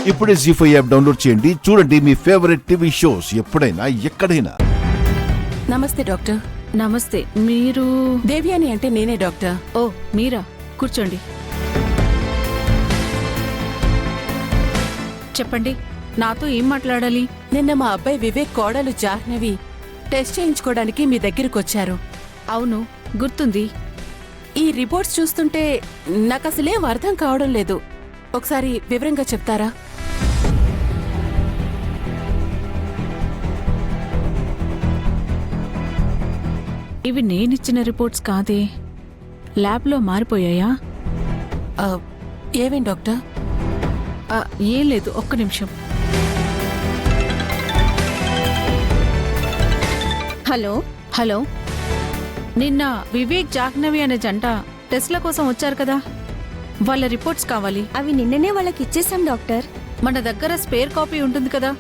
ఇప్పుడే జీ5 app download చేయండి. చూడండి మీ ఫేవరెట్ టీవీ షోస్ ఎప్పుడైనా ఎక్కడైనా. నమస్తే డాక్టర్. నమస్తే. మీరు? దేవ్యాని అంటే నేనే డాక్టర్. ఓ మీరా, కూర్చోండి. చెప్పండి, నాతో ఏం మాట్లాడాలి? నిన్న మా అబ్బాయి వివేక్ కోడలు జాహ్నవి టెస్ట్ చేయించుకోవడానికి మీ దగ్గరకు వచ్చారు. అవును, గుర్తుంది. ఈ రిపోర్ట్స్ చూస్తుంటే నాకు అసలేం అర్థం కావడం లేదు. ఒకసారి వివరంగా చెప్తారా? ఇవి నేనిచ్చిన రిపోర్ట్స్ కాదే, ల్యాబ్లో మారిపోయాయా? ఏవేం డాక్టర్? ఏం లేదు, ఒక్క నిమిషం. హలో హలో, నిన్న వివేక్ జాహ్నవి అనే జంట టెస్ట్ల కోసం వచ్చారు కదా, వాళ్ళ రిపోర్ట్స్ కావాలి. అవి నిన్ననే వాళ్ళకి ఇచ్చేసాం డాక్టర్. మన దగ్గర స్పేర్ కాపీ ఉంటుంది కదా,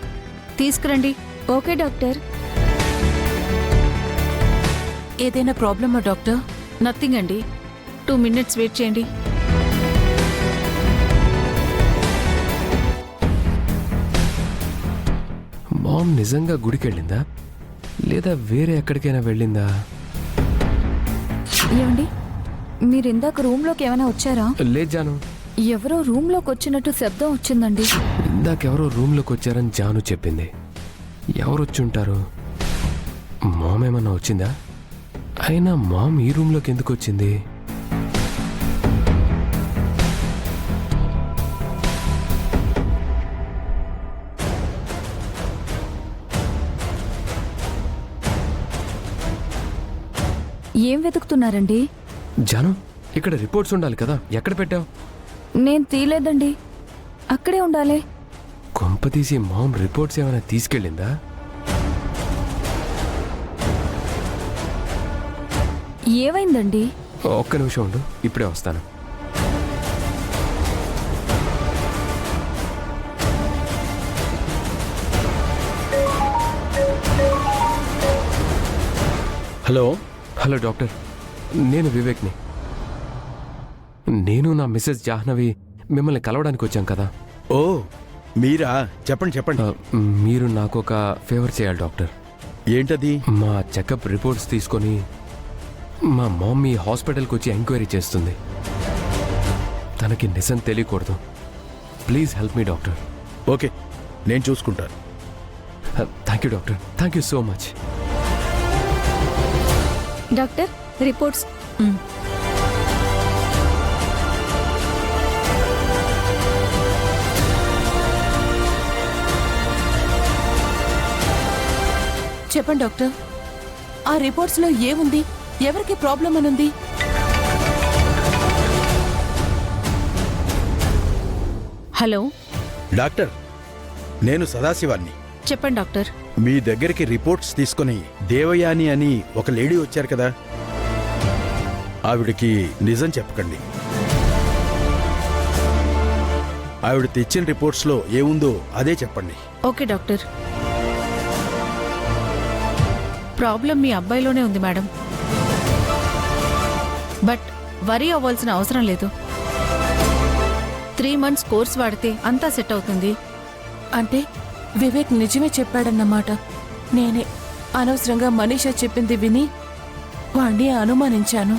తీసుకురండి. Okay doctor. ఏదైనా ప్రాబ్లమా డాక్టర్? నథింగ్ అండి, 2 minutes వెయిట్ చేయండి. మామ్ నిజంగా గుడికెళ్ళిందా లేదా వేరే ఎక్కడికైనా వెళ్ళిందా? ఏమండి, మీరు ఇందాక రూమ్లోకి ఏమైనా వచ్చారా? లేదు జాను, ఎవరో రూమ్లోకి వచ్చినట్టు శబ్దం వచ్చిందండి. ఇందాకెవరో రూమ్లోకి వచ్చారని జాను చెప్పింది. ఎవరు వచ్చుంటారు? మామ్ ఏమన్నా వచ్చిందా? అయినా మామ్ ఈ రూమ్లోకి ఎందుకు వచ్చింది? ఏం వెతుకుతున్నారండి? జాను, ఇక్కడ రిపోర్ట్స్ ఉండాలి కదా, ఎక్కడ పెట్టావు? నేను తీలేదండి, అక్కడే ఉండాలి. కొంపతీసి మామ్ రిపోర్ట్స్ ఏమైనా తీసుకెళ్ళిందా? ఏమైందండి? ఒక్క నిమిషం ఉండు, ఇప్పుడే వస్తాను. హలో హలో డాక్టర్, నేను వివేక్ని. నేను నా మిస్సెస్ జాహ్నవి మిమ్మల్ని కలవడానికి వచ్చాం కదా. ఓ మీరా? చెప్పండి చెప్పండి. మీరు నాకు ఒక ఫేవర్ చేయాలి డాక్టర్. ఏంటది? మా చెకప్ రిపోర్ట్స్ తీసుకొని మా మమ్మీ హాస్పిటల్కి వచ్చి ఎంక్వైరీ చేస్తుంది. తనకి నిజం తెలియకూడదు. Please help me doctor. Okay, నేను చూసుకుంటాను. Thank you doctor, thank you so much. Doctor, reports. చెప్పండి డాక్టర్, ఆ రిపోర్ట్స్ లో ఏముంది? ఎవరికి ప్రాబ్లం అనుంది? హలో డాక్టర్, నేను సదాశివాన్ని. చెప్పండి డాక్టర్. మీ దగ్గరికి రిపోర్ట్స్ తీసుకుని దేవయాని అని ఒక లేడీ వచ్చారు కదా, ఆవిడకి నిజం చెప్పకండి. ఆవిడ తెచ్చిన రిపోర్ట్స్లో ఏముందో అదే చెప్పండి. Okay doctor. ప్రాబ్లం మీ అబ్బాయిలోనే ఉంది మేడం, బట్ వరీ అవ్వాల్సిన అవసరం లేదు. 3 months కోర్స్ వాడితే అంతా సెట్ అవుతుంది. అంటే వివేక్ నిజమే చెప్పాడన్నమాట. నేనే అనవసరంగా మనీషా చెప్పింది విని వాణ్ణి అనుమానించాను.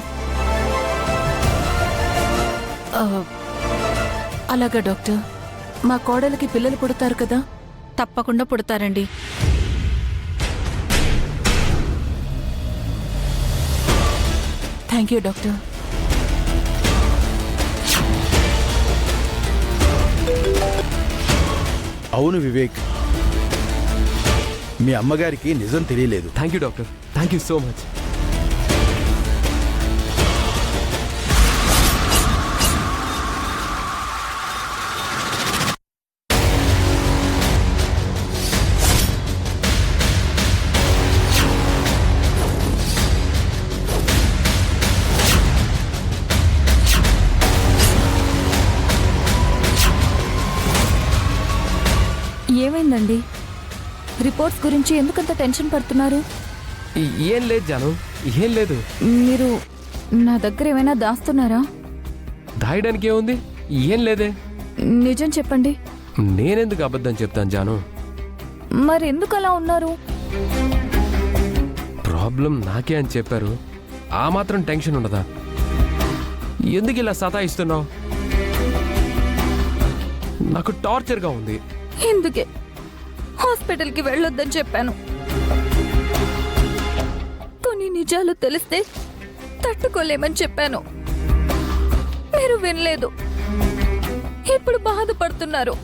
అలాగా డాక్టర్, మా కోడలికి పిల్లలు పుడతారు కదా? తప్పకుండా పుడతారండి. Thank you doctor. అవును వివేక్, మీ అమ్మగారికి నిజం తెలియలేదు. Thank you doctor, thank you so much. ఏమైందండి? రిపోర్ట్స్ గురించి ఎందుకంత టెన్షన్ పడుతున్నారు? ఏం లేదు జాను, ఏం లేదు. మీరు నా దగ్గర ఏమైనా దాస్తున్నారా? దాయడానికి ఏముంది? ఏం లేదే. నిజం చెప్పండి. నేనెందుకు అబద్ధం చెప్తాను జాను? మరి ఎందుకు అలా ఉన్నారు? ప్రాబ్లం నాకే అని చెప్పారు, ఆ మాత్రం టెన్షన్ ఉండదా? ఎందుకు ఇలా సతాయిస్తున్నావు? నాకు టార్చర్గా ఉంది. ఎందుకే హాస్పిటల్కి వెళ్ళొద్దని చెప్పాను. కొన్ని నిజాలు తెలిస్తే తట్టుకోలేమని చెప్పాను. మీరు వినలేదు. ఇప్పుడు బాధపడుతున్నారు.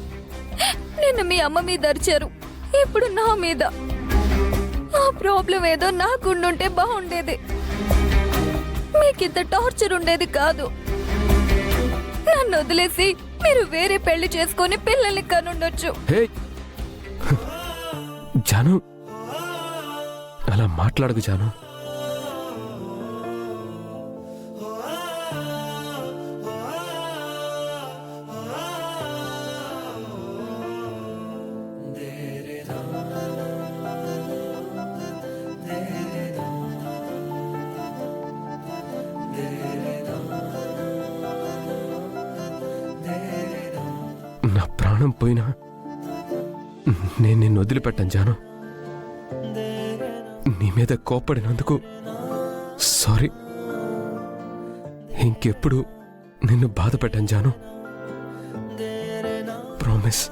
నిన్న మీ అమ్మ మీద అరిచారు, ఇప్పుడు నా మీద. ఆ ప్రాబ్లం ఏదో నాకుండుంటే బాగుండేది. మీకింత టార్చర్ ఉండేది కాదు. నన్ను వదిలేసి మీరు వేరే పెళ్లి చేసుకొని పిల్లల్ని కనుండొచ్చు. హే జాను, అలా మాట్లాడకు జాను. నా ప్రాణం పోయినా నేను నిన్ను వదిలిపెట్టాను జాను. నీ మీద కోప్పడినందుకు సారీ. ఇంకెప్పుడు నిన్ను బాధ పెట్టాను జాను. ప్రామిస్.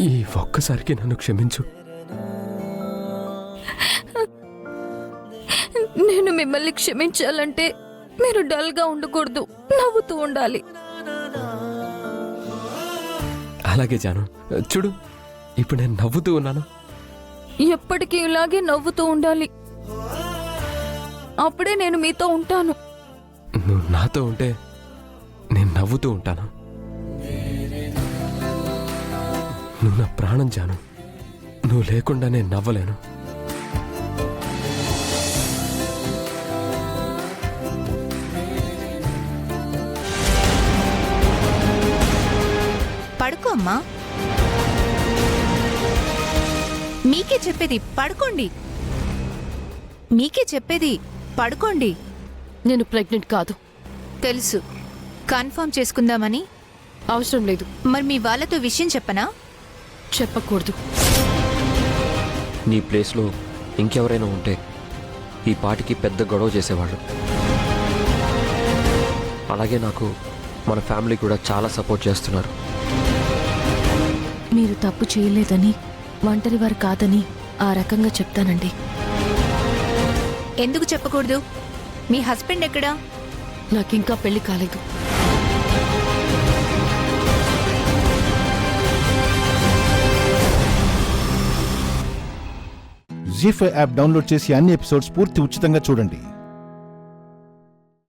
ఈ ఒక్కసారికి నన్ను క్షమించు. నేను మిమ్మల్ని క్షమించాలంటే మీరు డల్ గా ఉండకూడదు, నవ్వుతూ ఉండాలి. అలాగే జాను. చూడు, ఇప్పుడు నేను నవ్వుతూ ఉన్నాను. ఎప్పటికీ ఇలాగే నవ్వుతూ ఉండాలి. అప్పుడే నేను మీతో ఉంటాను. నువ్వు నాతో ఉంటే నేను నవ్వుతూ ఉంటాను. నువ్వు నా ప్రాణం జాను. నువ్వు లేకుండా నేను నవ్వలేను. పడుకో అమ్మా. మీకే చెప్పేది పడుకోండి. మీకే చెప్పేది పడుకోండి. నేను ప్రెగ్నెంట్ కాదు. తెలుసు, కన్ఫర్మ్ చేసుకుందామని. అవసరం లేదు. మరి మీ వాళ్ళతో విషయం చెప్పనా? చెప్పకూడదు. నీ ప్లేస్లో ఇంకెవరైనా ఉంటే ఈ పాటికి పెద్ద గొడవ చేసేవాళ్ళు. అలాగే నాకు మన ఫ్యామిలీ కూడా చాలా సపోర్ట్ చేస్తున్నారు. మీరు తప్పు చేయలేదని, ఒంటరి వారు కాదని ఆ రకంగా చెప్తానండి. ఎందుకు చెప్పకూడదు? మీ హస్బెండ్ ఎక్కడా? నాకింకా పెళ్లి కాలేదు. జీ5 యాప్ డౌన్లోడ్ చేసి అన్ని ఎపిసోడ్స్ పూర్తి ఉచితంగా చూడండి.